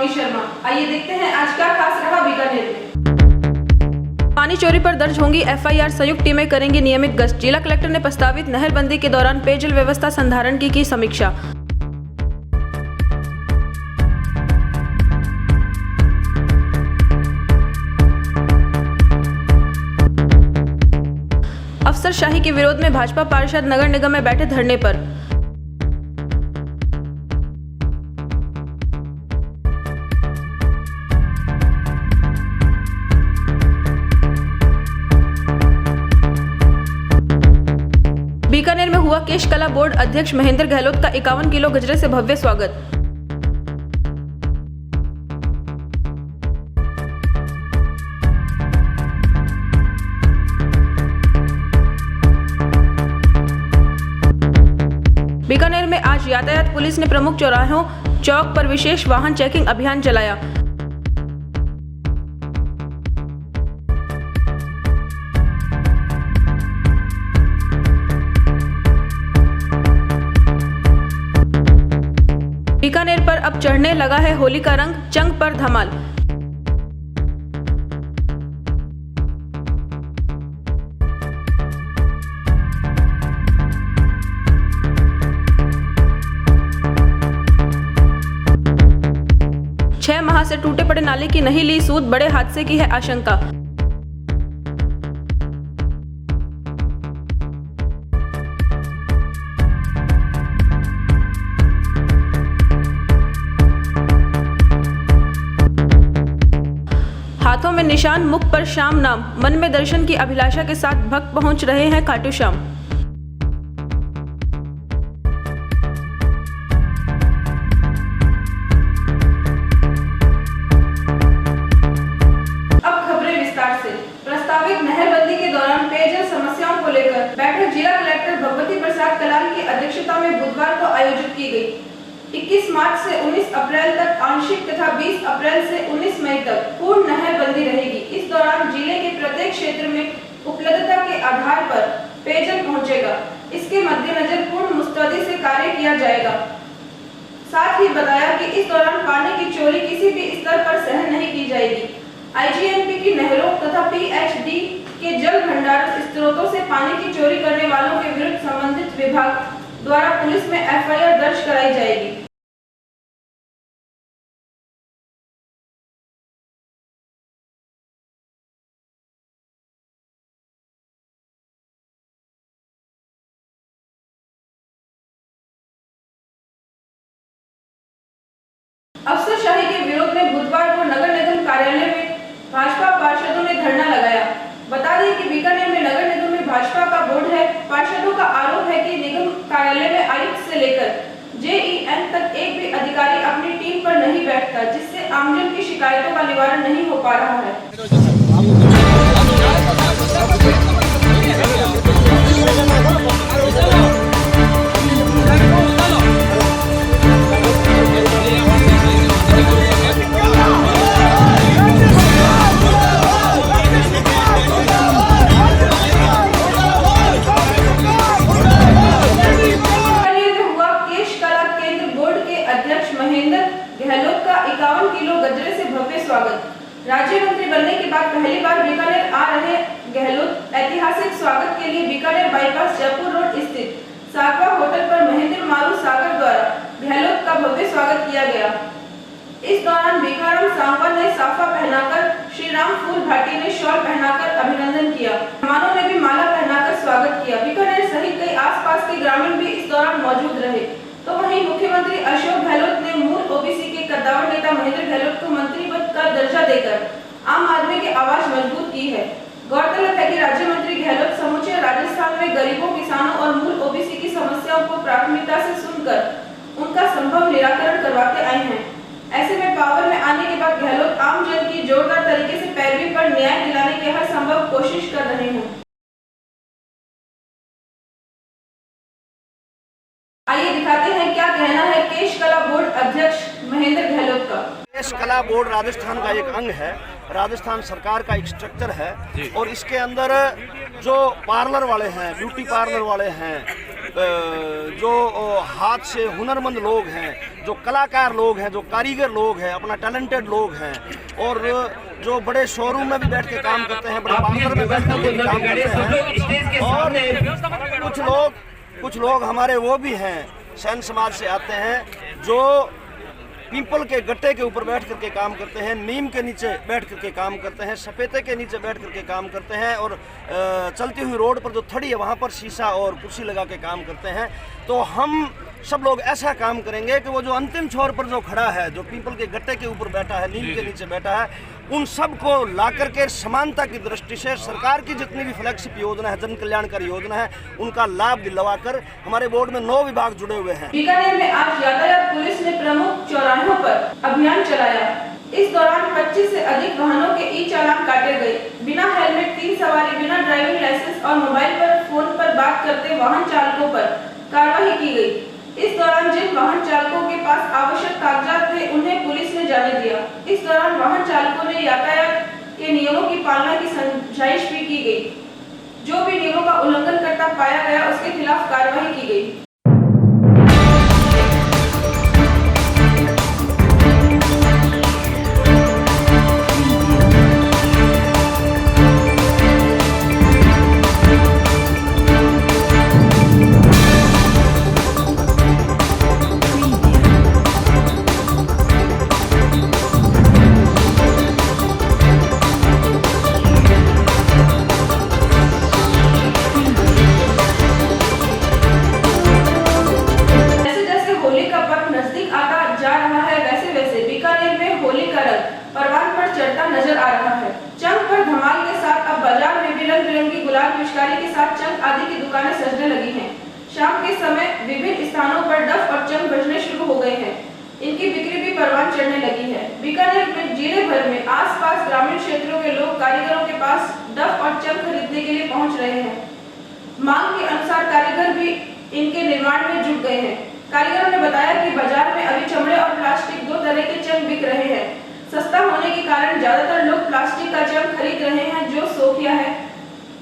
Rocky Sharma. आइए देखते हैं आज क्या खास रहा बीकानेर में। पानी चोरी पर दर्ज होंगी एफआईआर, संयुक्त टीमें करेंगी नियमित गश्त। जिला कलेक्टर ने प्रस्तावित नहरबंदी के दौरान पेयजल व्यवस्था संधारण की समीक्षा। अफसरशाही के विरोध में भाजपा पार्षद नगर निगम में बैठे धरने पर। बीकानेर में हुआ केश कला बोर्ड अध्यक्ष महेंद्र गहलोत का 51 किलो गजरे से भव्य स्वागत। बीकानेर में आज यातायात पुलिस ने प्रमुख चौराहों चौक पर विशेष वाहन चेकिंग अभियान चलाया। बीकानेर पर अब चढ़ने लगा है होली का रंग, चंग पर धमाल। छह माह से टूटे पड़े नाले की नहीं ली सूद, बड़े हादसे की है आशंका। हाथों में निशान, मुख पर श्याम नाम, मन में दर्शन की अभिलाषा के साथ भक्त पहुंच रहे हैं खाटू श्याम। प्रस्तावित नहरबंदी के दौरान पेयजल समस्याओं को लेकर बैठक जिला कलेक्टर भगवती प्रसाद कलाल की अध्यक्षता में बुधवार को आयोजित की गई। 21 मार्च से 19 अप्रैल तक आंशिक तथा 20 अप्रैल से 19 मई तक पूर्ण नहरबंदी रहेगी। इस दौरान जिले के प्रत्येक क्षेत्र में उपलब्धता के आधार पर पेयजल पहुंचेगा। इसके मद्देनजर पूर्ण मुस्तैदी से कार्य किया जाएगा। साथ ही बताया कि इस दौरान पानी की चोरी किसी भी स्तर पर सहन नहीं की जाएगी। आईजीएमपी की नहरों तथा पीएचडी के जल भंडारण स्त्रोतों से पानी की चोरी करने वालों के विरुद्ध संबंधित विभाग द्वारा पुलिस में एफआईआर दर्ज कराई जाएगी। अफसरशाही के विरोध में बुधवार को नगर निगम कार्यालय में भाजपा पार्षदों ने धरना लगाया। बता दें कि बीकानेर में नगर निगम में भाजपा का बोर्ड है। पार्षदों का आरोप है कि निगम कार्यालय में आयुक्त से लेकर जेईएन तक एक भी अधिकारी अपनी टीम पर नहीं बैठता, जिससे आमजन की शिकायतों का निवारण नहीं हो पा रहा है। गहलोत का 51 किलो गजरे से भव्य स्वागत। राज्य मंत्री बनने के बाद पहली बार बीकानेर आ रहे गहलोत ऐतिहासिक स्वागत के लिए बीकानेर बाईपास जयपुर रोड स्थित सागवा होटल पर महेंद्र मारू सागर द्वारा गहलोत का भव्य स्वागत किया गया। इस दौरान भिखाराम सांगवा ने साफा पहनाकर, श्री राम फूल भाटी ने शॉल पहनाकर अभिनंदन किया। मेहमानों ने भी माला पहनाकर स्वागत किया। बीकानेर सहित कई आसपास के ग्रामीण भी इस दौरान मौजूद रहे। तो वहीं मुख्यमंत्री अशोक गहलोत ने मूल ओबीसी के कद्दावर नेता महेंद्र गहलोत को मंत्री पद का दर्जा देकर आम आदमी की आवाज मजबूत की है। गौरतलब है कि राज्य मंत्री गहलोत समूचे राजस्थान में गरीबों, किसानों और मूल ओबीसी की समस्याओं को प्राथमिकता से सुनकर उनका संभव निराकरण करवाते आए हैं। ऐसे में पावर में आने के बाद गहलोत आम जन की जोरदार तरीके से पैरवी पर न्याय दिलाने की हर संभव कोशिश कर रहे हैं। आइए दिखाते हैं क्या कहना है केश कला बोर्ड अध्यक्ष महेंद्र गहलोत का। केश कला बोर्ड राजस्थान का एक अंग है, राजस्थान सरकार का एक स्ट्रक्चर है और इसके अंदर जो पार्लर वाले हैं, ब्यूटी पार्लर वाले हैं, जो हाथ से हुनरमंद लोग हैं, जो कलाकार लोग हैं, जो कारीगर लोग हैं, अपना टैलेंटेड लोग हैं, और जो बड़े शोरूम में भी बैठ के काम करते हैं, बड़े पार्लर में बैठ के भी काम करते हैं, और कुछ लोग हमारे वो भी हैं, सैन समाज से आते हैं, जो पीपल के गट्टे के ऊपर बैठ करके काम करते हैं, नीम के नीचे बैठ करके काम करते हैं, सफेदे के नीचे बैठ करके काम करते हैं, और चलती हुई रोड पर जो थड़ी है वहाँ पर शीशा और कुर्सी लगा के काम करते हैं। तो हम सब लोग ऐसा काम करेंगे कि वो जो अंतिम छोर पर जो खड़ा है, जो पीपल के गट्टे के ऊपर बैठा है, नीम के नीचे बैठा है, उन सबको ला करके समानता की दृष्टि से सरकार की जितनी भी फ्लैगशिप योजना है, जन कल्याणकारी योजना है, उनका लाभ दिलवा कर हमारे बोर्ड में 9 विभाग जुड़े हुए हैं। बीकानेर में आज यातायात पुलिस ने प्रमुख चौराहों पर अभियान चलाया। इस दौरान 25 से अधिक वाहनों के ई चालान काटे गए। बिना हेलमेट, 3 सवारी, बिना ड्राइविंग लाइसेंस और मोबाइल पर फोन पर बात करते वाहन चालकों पर कार्रवाई की गई। इस दौरान जिन वाहन चालकों के पास आवश्यक कागजात थे, उन्हें पुलिस ने जाने दिया। इस दौरान वाहन चालकों ने यातायात के नियमों की पालना की समझाइश भी की गई। जो भी नियमों का उल्लंघन करता पाया गया, उसके खिलाफ कार्रवाई की गई। नजर आ रहा है। चंग पर धमाल के साथ अब बाजार में भी रंग बिरंगी गुलाल पिचकारी के साथ चंग आदि की दुकानें सजने लगी हैं। शाम के समय विभिन्न स्थानों पर डफ और चंग बजने शुरू हो गए हैं। इनकी बिक्री भी परवान चढ़ने लगी है। बीकानेर में जिले भर में आसपास ग्रामीण क्षेत्रों के लोग कारीगरों के पास डफ और चंग खरीदने के लिए पहुंच रहे हैं। मांग के अनुसार कारीगर भी इनके निर्माण में जुट गए हैं। कारीगरों ने बताया कि बाजार में अभी चमड़े और प्लास्टिक 2 तरह के चंग बिक रहे हैं। सस्ता होने के कारण ज्यादातर लोग प्लास्टिक का चंग खरीद रहे हैं, जो सोखिया है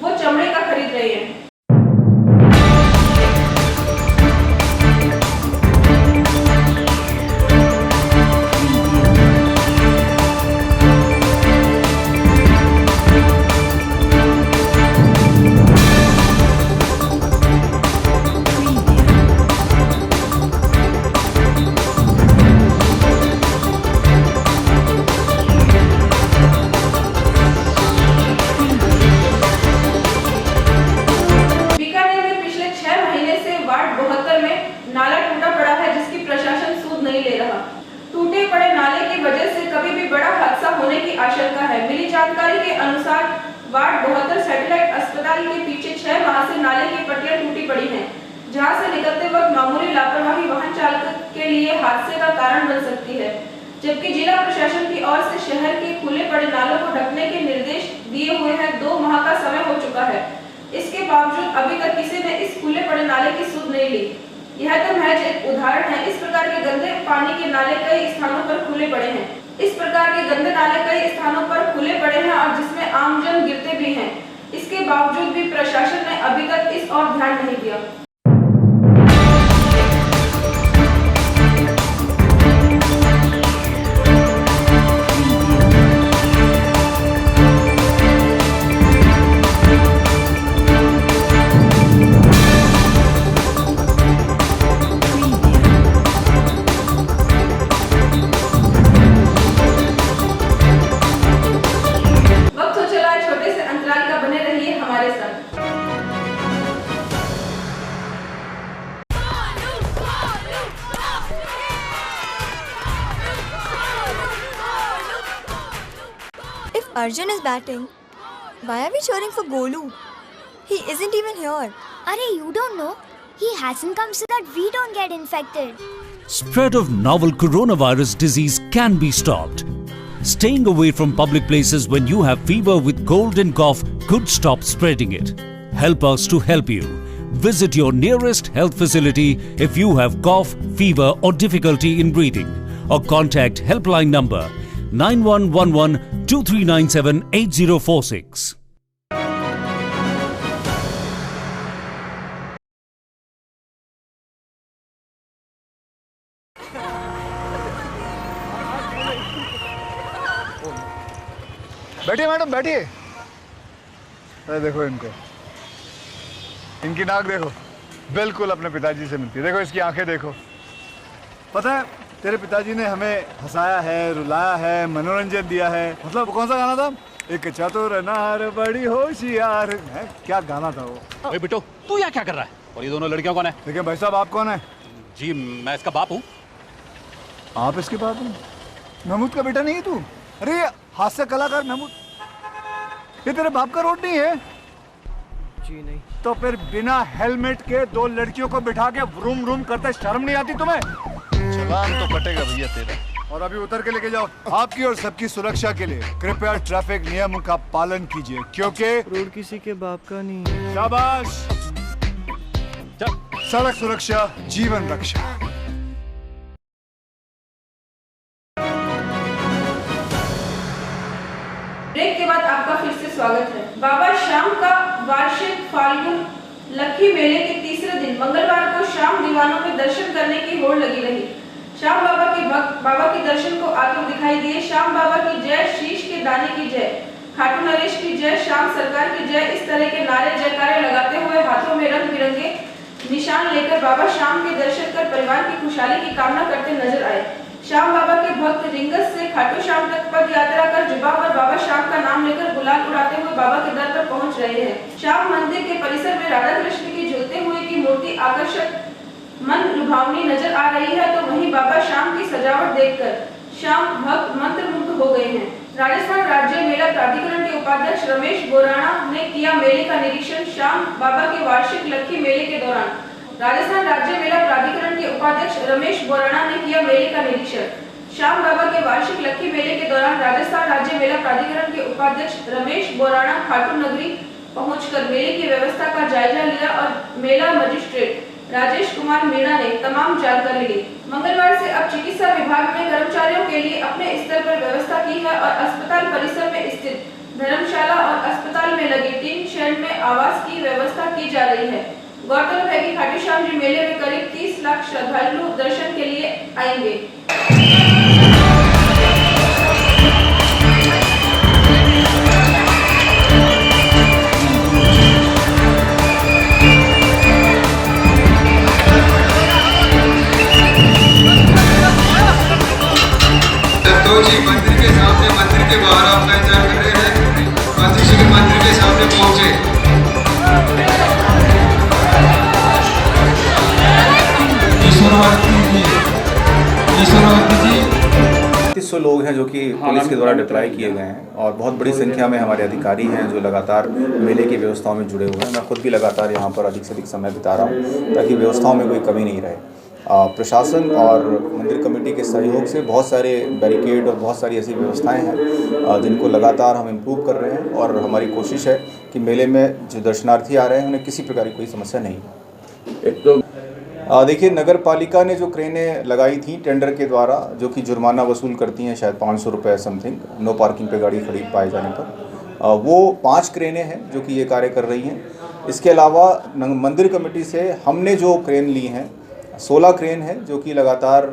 वो चमड़े का खरीद रहे हैं। नाला टूटा पड़ा है, जिसकी प्रशासन सूद नहीं ले रहा। टूटे पड़े नाले की वजह से कभी भी बड़ा हादसा होने की आशंका है। मिली जानकारी के अनुसार वार्ड 72 सैटेलाइट अस्पताल के पीछे 6 माह से नाले की पट्टियां टूटी पड़ी हैं, जहां से निकलते वक्त मामूली लापरवाही वाहन चालक के लिए हादसे का कारण बन सकती है। जबकि जिला प्रशासन की ओर से शहर के खुले पड़े नालों को ढकने के निर्देश दिए हुए हैं। 2 माह का समय हो चुका है, इसके बावजूद अभी तक किसी ने इस खुले पड़े नाले की सूद नहीं ली। यह तो महज एक उदाहरण है। इस प्रकार के गंदे पानी के नाले कई स्थानों पर खुले पड़े हैं। इस प्रकार के गंदे नाले कई स्थानों पर खुले पड़े हैं और जिसमें आमजन गिरते भी हैं। इसके बावजूद भी प्रशासन ने अभी तक इस ओर ध्यान नहीं दिया। Arjun is batting. Why are we cheering for Golu? He isn't even here. Arey, you don't know? He hasn't come so that we don't get infected. Spread of novel coronavirus disease can be stopped. Staying away from public places when you have fever with cold and cough could stop spreading it. Help us to help you. Visit your nearest health facility if you have cough, fever or difficulty in breathing, or contact helpline number 9111 2397 8046. बैठिए madam बैठिए। अरे देखो इनको, इनकी नाक देखो, बिल्कुल अपने पिताजी से मिलती है। देखो इसकी आंखें देखो। पता है तेरे पिताजी ने हमें हंसाया है, रुलाया है, मनोरंजन दिया है। मतलब कौन सा गाना था? एक चतुर नार बड़ी होशियार है, क्या गाना था वो? ओए बिट्टू, तू यहाँ क्या कर रहा है? और ये दोनों लड़कियां कौन है? देखिए भाई साहब, आप कौन है? जी मैं इसका बाप हूँ। आप इसके बाप हैं? महमूद का बेटा नहीं है तू? अरे हास्य कलाकार महमूद, ये तेरे बाप का रोड नहीं है? जी नहीं। तो फिर बिना हेलमेट के 2 लड़कियों को बिठा के व्रूम व्रूम करते शर्म नहीं आती तुम्हें? चालान तो कटेगा भैया तेरा। और अभी उतर के लेके जाओ। आपकी और सबकी सुरक्षा के लिए कृपया ट्रैफिक नियमों का पालन कीजिए, क्योंकि रोड किसी के बाप का नहीं है। शाबाश। सड़क सुरक्षा जीवन रक्षा। ब्रेक के बाद आपका फिर से स्वागत है। बाबा श्याम का वार्षिक फाल्गुन लक्खी मेले के तीसरे दिन मंगलवार को श्याम दीवानों में दर्शन करने की होड़ लगी रही। श्याम बाबा के भक्त बाबा के दर्शन को आतुर दिखाई दिए। श्याम बाबा की जय, शीश के दाने की जय, खाटू नरेश की जय, श्याम सरकार की जय, इस तरह के नारे जयकारे लगाते हुए हाथों में रंग बिरंगे निशान लेकर बाबा श्याम के दर्शन कर परिवार की खुशहाली की कामना करते नजर आए। श्याम बाबा के भक्त रिंगस से खाटू श्याम तक पद यात्रा कर जुबा पर बाबा श्याम का नाम लेकर गुलाल उड़ाते हुए बाबा के दर पर पहुंच रहे हैं। श्याम मंदिर के परिसर में राधा कृष्ण की झूलते हुए की मूर्ति आकर्षक मन लुभावनी नजर आ रही है, तो वहीं बाबा श्याम की सजावट देखकर श्याम भक्त मंत्रमुग्ध हो गए हैं। राजस्थान राज्य मेला प्राधिकरण के उपाध्यक्ष रमेश बोराणा ने किया मेले का निरीक्षण। श्याम बाबा के वार्षिक लक्खी मेले के दौरान राजस्थान राज्य मेला प्राधिकरण के उपाध्यक्ष रमेश बोराणा ने किया मेले का निरीक्षण। श्याम बाबा के वार्षिक लक्खी मेले के दौरान राजस्थान राज्य मेला प्राधिकरण के उपाध्यक्ष रमेश बोराणा खाटू नगरी पहुंचकर मेले की व्यवस्था का जायजा लिया और मेला मजिस्ट्रेट राजेश कुमार मीणा ने तमाम जानकारी ली। मंगलवार से अब चिकित्सा विभाग ने कर्मचारियों के लिए अपने स्तर पर व्यवस्था की है और अस्पताल परिसर में स्थित धर्मशाला और अस्पताल में लगे 3 शेड में आवास की व्यवस्था की जा रही है। गौरतलब है कि खाटू श्याम जी मेले में करीब 30 लाख श्रद्धालु दर्शन के लिए आएंगे। जी मंदिर के सामने, मंदिर के बाहर आपका इंतजार कर रहे हैं। गांधी जी के मंदिर के सामने पहुंचे। सौ लोग हैं जो कि पुलिस के द्वारा डिप्लॉय किए गए हैं और बहुत बड़ी संख्या में हमारे अधिकारी हैं जो लगातार मेले की व्यवस्थाओं में जुड़े हुए हैं। मैं खुद भी लगातार यहाँ पर अधिक से अधिक समय बिता रहा हूँ ताकि व्यवस्थाओं में कोई कमी नहीं रहे। प्रशासन और मंदिर कमेटी के सहयोग से बहुत सारे बैरिकेड और बहुत सारी ऐसी व्यवस्थाएं हैं जिनको लगातार हम इम्प्रूव कर रहे हैं और हमारी कोशिश है कि मेले में जो दर्शनार्थी आ रहे हैं उन्हें किसी प्रकार की कोई समस्या नहीं है। देखिए, नगर पालिका ने जो क्रेनें लगाई थी टेंडर के द्वारा जो कि जुर्माना वसूल करती हैं शायद 500 रुपये समथिंग नो पार्किंग पे गाड़ी खड़ी पाए जाने पर, वो 5 क्रेनें हैं जो कि ये कार्य कर रही हैं। इसके अलावा मंदिर कमेटी से हमने जो क्रेन ली हैं 16 क्रेन है जो कि लगातार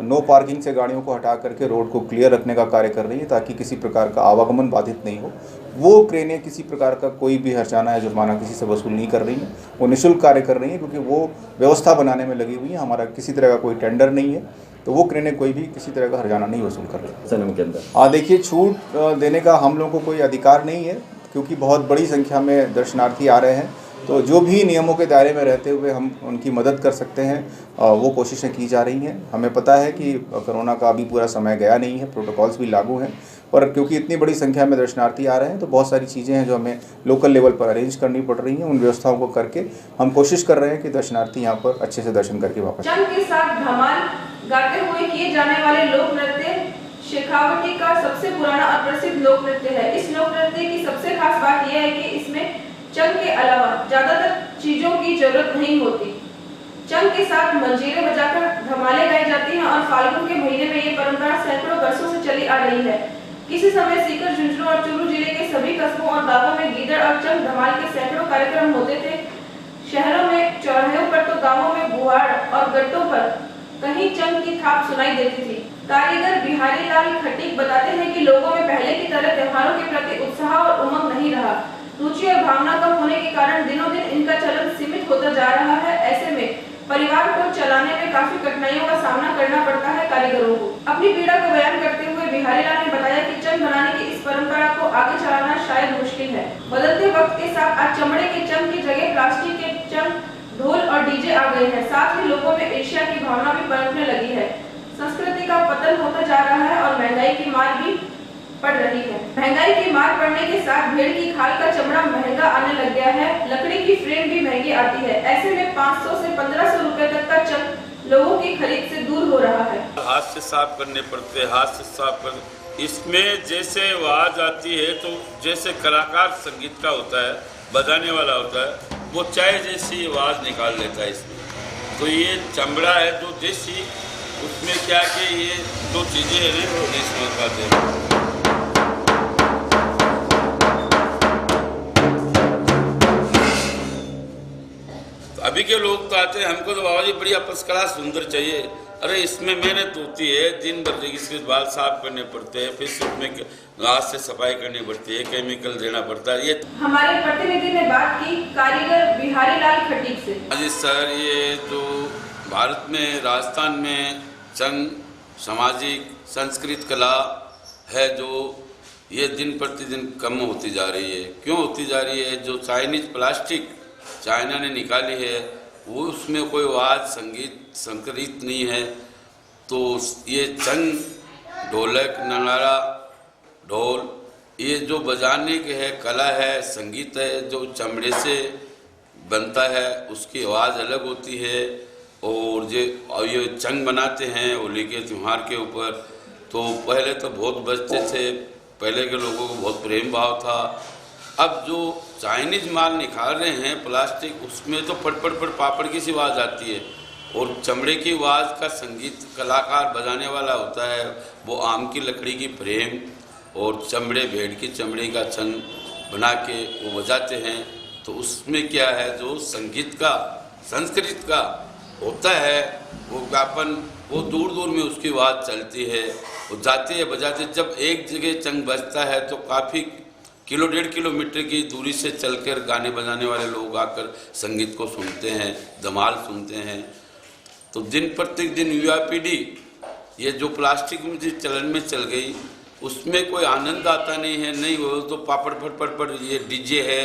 नो पार्किंग से गाड़ियों को हटा करके रोड को क्लियर रखने का कार्य कर रही है ताकि किसी प्रकार का आवागमन बाधित नहीं हो। वो क्रेनें किसी प्रकार का कोई भी हर्जाना या जुर्माना किसी से वसूल नहीं कर रही हैं, वो निःशुल्क कार्य कर रही हैं क्योंकि वो व्यवस्था बनाने में लगी हुई है। हमारा किसी तरह का कोई टेंडर नहीं है, तो वो क्रेनें कोई भी किसी तरह का हर्जाना नहीं वसूल कर रही है। देखिए, छूट देने का हम लोगों को कोई अधिकार नहीं है क्योंकि बहुत बड़ी संख्या में दर्शनार्थी आ रहे हैं, तो जो भी नियमों के दायरे में रहते हुए हम उनकी मदद कर सकते हैं वो कोशिशें की जा रही हैं। हमें पता है कि कोरोना का अभी पूरा समय गया नहीं है, प्रोटोकॉल्स भी लागू हैं, पर क्योंकि इतनी बड़ी संख्या में दर्शनार्थी आ रहे हैं तो बहुत सारी चीज़ें हैं जो हमें लोकल लेवल पर अरेंज करनी पड़ रही हैं। उन व्यवस्थाओं को करके हम कोशिश कर रहे हैं कि दर्शनार्थी यहाँ पर अच्छे से दर्शन करके वापस। जंग के साथ धमाल गाते हुए किए जाने वाले लोक नृत्य शेखावटी का सबसे पुराना और प्रसिद्ध लोक नृत्य है। इस लोक नृत्य की सबसे खास बात यह है कि इसमें चंग के अलावा ज्यादातर चीजों की जरूरत नहीं होती। चंग के साथ मंजीरे बजाकर धमालें गाई जाती हैं और फाल्गुन के महीने में ये परंपरा सैकड़ों वर्षों से चली आ रही है। किसी समय सीकर, झुंझुनू और चूरू जिले के सभी कस्बों और गांवों में गीदड़ और चंग धमाल के सैकड़ों कार्यक्रम होते थे। शहरों में चौराहों पर तो गांवों में बुहाड़ और गट्टों पर कहीं चंग की थाप सुनाई देती थी। कारीगर बिहार बिहारी लाल खटीक बताते हैं कि लोगों में पहले की तरह त्योहारों के प्रति उत्साह और उमंग नहीं रहा। रुचि और भावना कम होने के कारण दिनों दिन इनका चलन सीमित होता जा रहा है। ऐसे में परिवार को चलाने में काफी कठिनाइयों का सामना करना पड़ता है कारीगरों को। अपनी पीड़ा को बयान करते हुए बिहारी लाल ने बताया कि चंग बनाने की इस परंपरा को आगे चलाना शायद मुश्किल है। बदलते वक्त के साथ आज चमड़े के चंग की जगह प्लास्टिक के चंग, ढोल और डीजे आ गए हैं। साथ ही लोगों में ईर्ष्या की भावना भी पनपने लगी है। संस्कृति का पतन होता जा रहा है और महंगाई की मार भी पड़ रही है। महंगाई की मार पड़ने के साथ भेड़ की खाल का चमड़ा महंगा आने लग गया है। लकड़ी की फ्रेम भी महंगी आती है। ऐसे में 500 से 1500 रुपए तक का चंग लोगों की खरीद से दूर हो रहा है। हाथ से साफ करने पड़ते हैं, हाथ से साफ कर। इसमें जैसे आवाज आती है तो जैसे कलाकार संगीत का होता है, बजाने वाला होता है, वो चाय जैसी आवाज निकाल लेता है इसमें। तो ये चमड़ा है जो देसी, उसमें क्या कि ये दो चीजें हैं वो नहीं समझ पाते हैं। अभी के लोग तो आते हैं, हमको तो बाबा जी बढ़िया फर्स्ट क्लास सुंदर चाहिए। अरे इसमें मेहनत होती है, दिन भर इसके बाल साफ करने पड़ते हैं, फिर उसमें घास से सफाई करनी पड़ती है, केमिकल देना पड़ता है। ये हमारे प्रतिनिधि ने बात की कारीगर बिहारी लाल खटीक से। जी सर, ये तो भारत में राजस्थान में चंग सामाजिक संस्कृत कला है जो ये दिन प्रतिदिन कम होती जा रही है। क्यों होती जा रही है? जो चाइनीज प्लास्टिक चाइना ने निकाली है वो उसमें कोई आवाज़ संगीत संकलित नहीं है। तो ये चंग, ढोलक, नगाड़ा, ढोल, ये जो बजाने के है कला है, संगीत है, जो चमड़े से बनता है उसकी आवाज़ अलग होती है। और ये चंग बनाते हैं होली के त्यौहार के ऊपर। तो पहले तो बहुत बचते थे, पहले के लोगों को बहुत प्रेम भाव था। अब जो चाइनीज माल निकाल रहे हैं प्लास्टिक, उसमें तो पड़ पापड़ की सी आवाज़ आती है। और चमड़े की आवाज़ का संगीत कलाकार बजाने वाला होता है, वो आम की लकड़ी की फ्रेम और चमड़े, भेड़ की चमड़े का चंग बना के वो बजाते हैं। तो उसमें क्या है, जो संगीत का संस्कृत का होता है वो व्यापन, वो दूर दूर में उसकी आवाज़ चलती है, वो जाते है बजाते। जब एक जगह चंग बजता है तो काफ़ी किलो 1.5 किलोमीटर की दूरी से चलकर गाने बजाने वाले लोग आकर संगीत को सुनते हैं, धमाल सुनते हैं। तो दिन प्रतिदिन युवा पीढ़ी ये जो प्लास्टिक में चलन में चल गई, उसमें कोई आनंद आता नहीं है। नहीं वो तो पापड़ फट ये डीजे है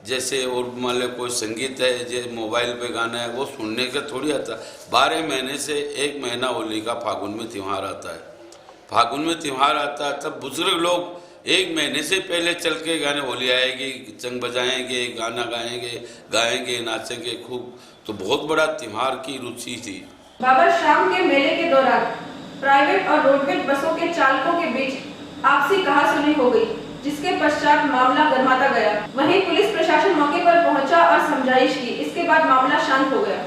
जैसे, और मान लो कोई संगीत है जैसे मोबाइल पे गाना है, वो सुनने का थोड़ी आता। 12 महीने से 1 महीना होली का फागुन में त्यौहार आता है। फागुन में त्यौहार आता है तब बुजुर्ग लोग 1 महीने से पहले चल के गाने, होली आएगी, चंग बजाएंगे, गाना गाएंगे, नाचेंगे खूब। तो बहुत बड़ा त्यौहार की रुचि थी। बाबा शाम के मेले के दौरान प्राइवेट और रोडवेज बसों के चालकों के बीच आपसी कहासुनी हो गई, जिसके पश्चात मामला गर्माता गया। वहीं पुलिस प्रशासन मौके पर पहुंचा और समझाइश की। इसके बाद मामला शांत हो गया।